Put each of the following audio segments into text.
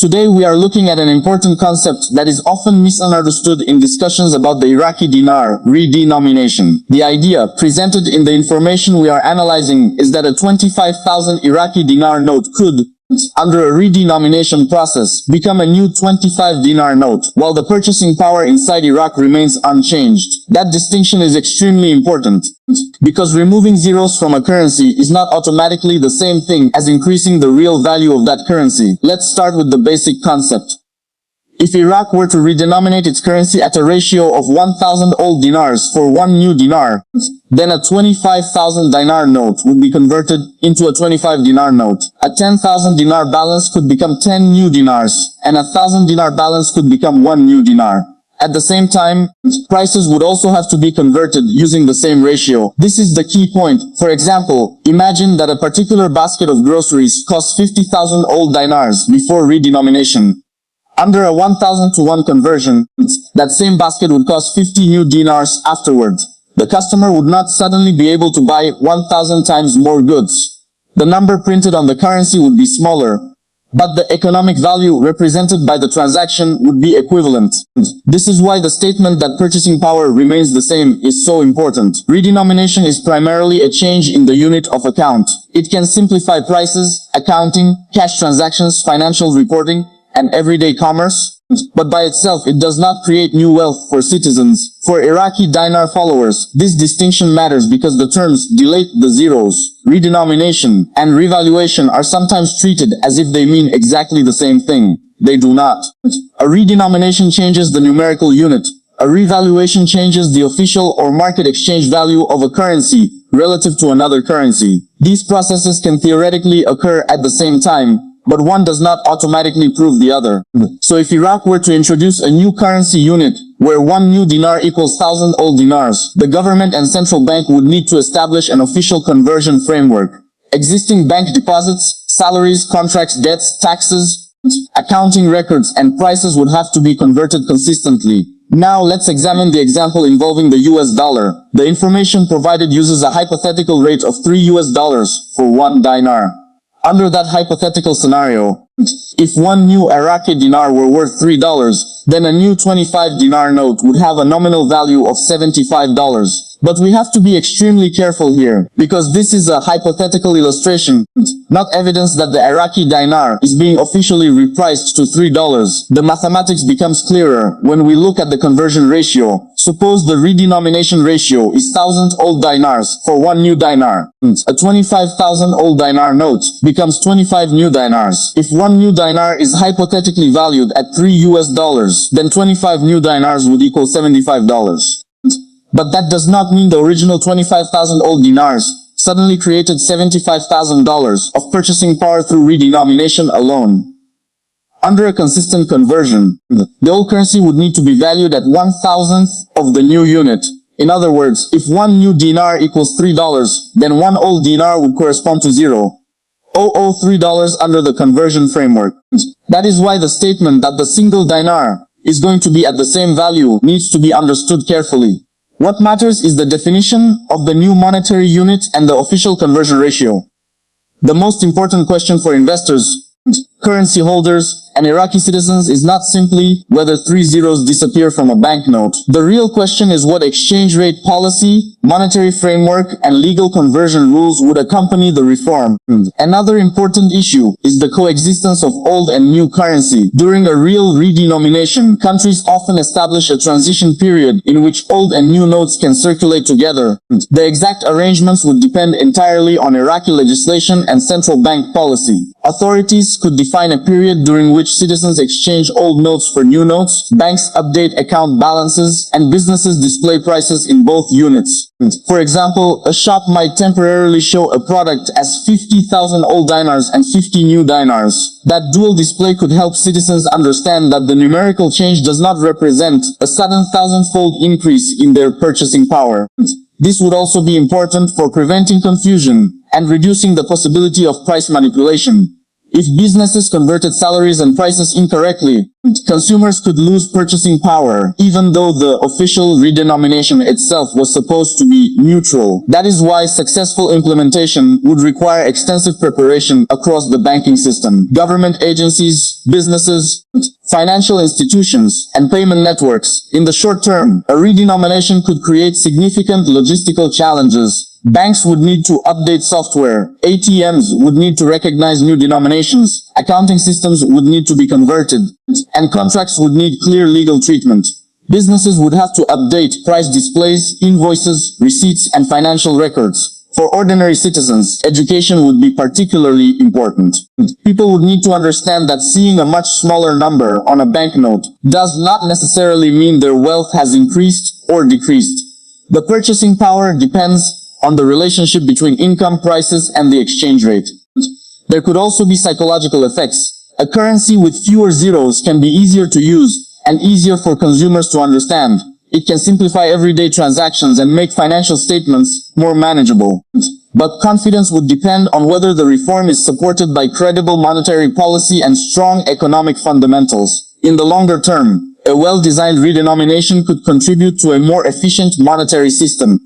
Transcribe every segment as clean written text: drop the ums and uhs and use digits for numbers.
Today we are looking at an important concept that is often misunderstood in discussions about the Iraqi dinar, redenomination. The idea presented in the information we are analyzing is that a 25,000 Iraqi dinar note could, under a redenomination process, become a new 25 dinar note, while the purchasing power inside Iraq remains unchanged. That distinction is extremely important, because removing zeros from a currency is not automatically the same thing as increasing the real value of that currency. Let's start with the basic concept. If Iraq were to redenominate its currency at a ratio of 1,000 old dinars for one new dinar, then a 25,000 dinar note would be converted into a 25 dinar note. A 10,000 dinar balance could become 10 new dinars, and a 1,000 dinar balance could become 1 new dinar. At the same time, prices would also have to be converted using the same ratio. This is the key point. For example, imagine that a particular basket of groceries costs 50,000 old dinars before redenomination. Under a 1,000 to 1 conversion, that same basket would cost 50 new dinars afterwards. The customer would not suddenly be able to buy 1,000 times more goods. The number printed on the currency would be smaller, but the economic value represented by the transaction would be equivalent. This is why the statement that purchasing power remains the same is so important. Redenomination is primarily a change in the unit of account. It can simplify prices, accounting, cash transactions, financial reporting, and everyday commerce, but by itself it does not create new wealth for citizens. For Iraqi dinar followers, this distinction matters because the terms delete the zeros, redenomination, and revaluation are sometimes treated as if they mean exactly the same thing. They do not. A redenomination changes the numerical unit. A revaluation changes the official or market exchange value of a currency relative to another currency. These processes can theoretically occur at the same time, but one does not automatically prove the other. So if Iraq were to introduce a new currency unit, where one new dinar equals 1,000 old dinars, the government and central bank would need to establish an official conversion framework. Existing bank deposits, salaries, contracts, debts, taxes, accounting records, and prices would have to be converted consistently. Now let's examine the example involving the US dollar. The information provided uses a hypothetical rate of $3 for one dinar. Under that hypothetical scenario, if one new Iraqi dinar were worth $3, then a new 25 dinar note would have a nominal value of $75. But we have to be extremely careful here, because this is a hypothetical illustration, not evidence that the Iraqi dinar is being officially repriced to $3. The mathematics becomes clearer when we look at the conversion ratio. Suppose the redenomination ratio is 1,000 old dinars for one new dinar. A 25,000 old dinar note becomes 25 new dinars. If one new dinar is hypothetically valued at $3, then 25 new dinars would equal $75. But that does not mean the original 25,000 old dinars suddenly created $75,000 of purchasing power through redenomination alone. Under a consistent conversion, the old currency would need to be valued at 1,000th of the new unit. In other words, if one new dinar equals $3, then one old dinar would correspond to $0.003 under the conversion framework. That is why the statement that the single dinar is going to be at the same value needs to be understood carefully. What matters is the definition of the new monetary unit and the official conversion ratio. The most important question for investors, currency holders, and Iraqi citizens is not simply whether 3 zeros disappear from a banknote. The real question is what exchange rate policy, monetary framework, and legal conversion rules would accompany the reform. Another important issue is the coexistence of old and new currency. During a real redenomination, countries often establish a transition period in which old and new notes can circulate together. The exact arrangements would depend entirely on Iraqi legislation and central bank policy. Authorities could define a period during which citizens exchange old notes for new notes, banks update account balances, and businesses display prices in both units. For example, a shop might temporarily show a product as 50,000 old dinars and 50 new dinars. That dual display could help citizens understand that the numerical change does not represent a sudden 1,000-fold increase in their purchasing power. This would also be important for preventing confusion and reducing the possibility of price manipulation. If businesses converted salaries and prices incorrectly, consumers could lose purchasing power, even though the official redenomination itself was supposed to be neutral. That is why successful implementation would require extensive preparation across the banking system. Government agencies, businesses, financial institutions, and payment networks. In the short term, a redenomination could create significant logistical challenges. Banks would need to update software, ATMs would need to recognize new denominations, accounting systems would need to be converted, and contracts would need clear legal treatment. Businesses would have to update price displays, invoices, receipts, and financial records. For ordinary citizens, education would be particularly important. People would need to understand that seeing a much smaller number on a banknote does not necessarily mean their wealth has increased or decreased. The purchasing power depends on the relationship between income, prices, and the exchange rate. There could also be psychological effects. A currency with fewer zeros can be easier to use and easier for consumers to understand. It can simplify everyday transactions and make financial statements more manageable. But confidence would depend on whether the reform is supported by credible monetary policy and strong economic fundamentals. In the longer term, a well-designed redenomination could contribute to a more efficient monetary system.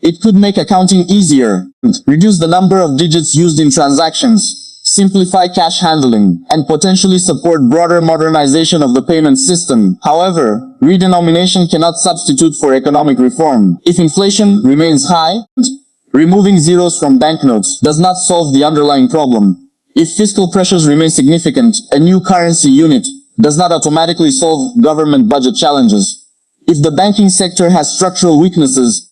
It could make accounting easier, reduce the number of digits used in transactions, simplify cash handling, and potentially support broader modernization of the payment system. However, redenomination cannot substitute for economic reform. If inflation remains high, removing zeros from banknotes does not solve the underlying problem. If fiscal pressures remain significant, a new currency unit does not automatically solve government budget challenges. If the banking sector has structural weaknesses,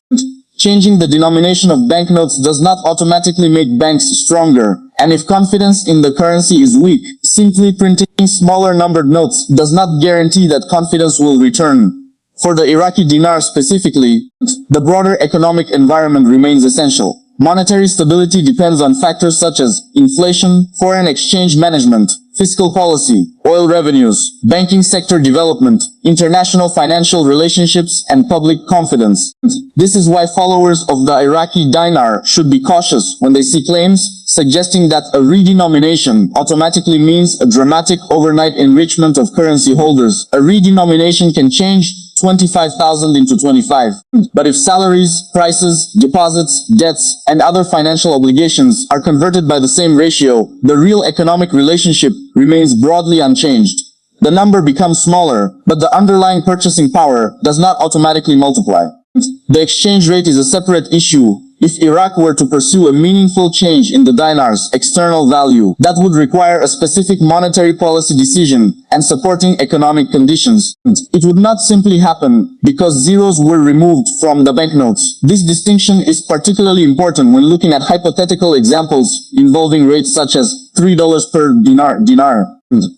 changing the denomination of banknotes does not automatically make banks stronger, and if confidence in the currency is weak, simply printing smaller numbered notes does not guarantee that confidence will return. For the Iraqi dinar specifically, the broader economic environment remains essential. Monetary stability depends on factors such as inflation, foreign exchange management, fiscal policy, oil revenues, banking sector development, international financial relationships, and public confidence. This is why followers of the Iraqi dinar should be cautious when they see claims suggesting that a redenomination automatically means a dramatic overnight enrichment of currency holders. A redenomination can change 25,000 into 25. But if salaries, prices, deposits, debts, and other financial obligations are converted by the same ratio, the real economic relationship remains broadly unchanged. The number becomes smaller, but the underlying purchasing power does not automatically multiply. The exchange rate is a separate issue. If Iraq were to pursue a meaningful change in the dinar's external value, that would require a specific monetary policy decision and supporting economic conditions. It would not simply happen because zeros were removed from the banknotes. This distinction is particularly important when looking at hypothetical examples involving rates such as $3 per dinar.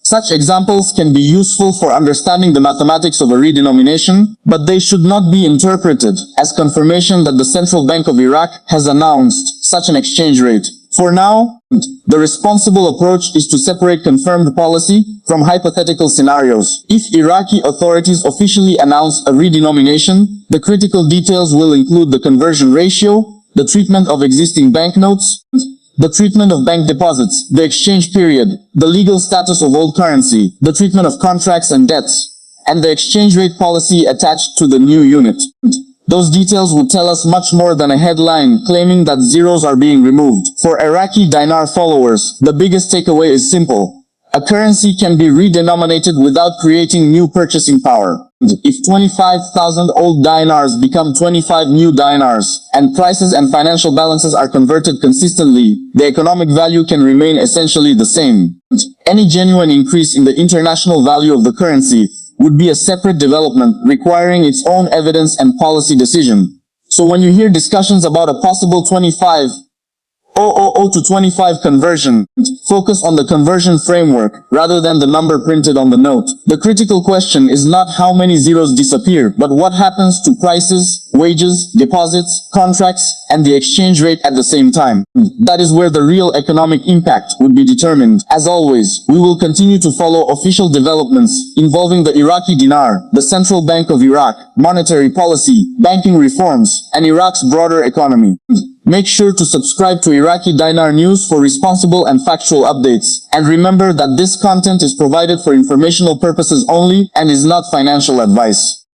Such examples can be useful for understanding the mathematics of a redenomination, but they should not be interpreted as confirmation that the Central Bank of Iraq has announced such an exchange rate. For now, the responsible approach is to separate confirmed policy from hypothetical scenarios. If Iraqi authorities officially announce a redenomination, the critical details will include the conversion ratio, the treatment of existing banknotes, the treatment of bank deposits, the exchange period, the legal status of old currency, the treatment of contracts and debts, and the exchange rate policy attached to the new unit. Those details will tell us much more than a headline claiming that zeros are being removed. For Iraqi dinar followers, the biggest takeaway is simple. A currency can be redenominated without creating new purchasing power. If 25,000 old dinars become 25 new dinars, and prices and financial balances are converted consistently, the economic value can remain essentially the same. Any genuine increase in the international value of the currency would be a separate development requiring its own evidence and policy decision. So when you hear discussions about a possible 25,000 to 25 conversion, focus on the conversion framework rather than the number printed on the note. The critical question is not how many zeros disappear, but what happens to prices, wages, deposits, contracts, and the exchange rate at the same time. That is where the real economic impact would be determined. As always, we will continue to follow official developments involving the Iraqi dinar, the Central Bank of Iraq, monetary policy, banking reforms, and Iraq's broader economy. Make sure to subscribe to Iraqi Dinar News for responsible and factual updates. And remember that this content is provided for informational purposes only and is not financial advice.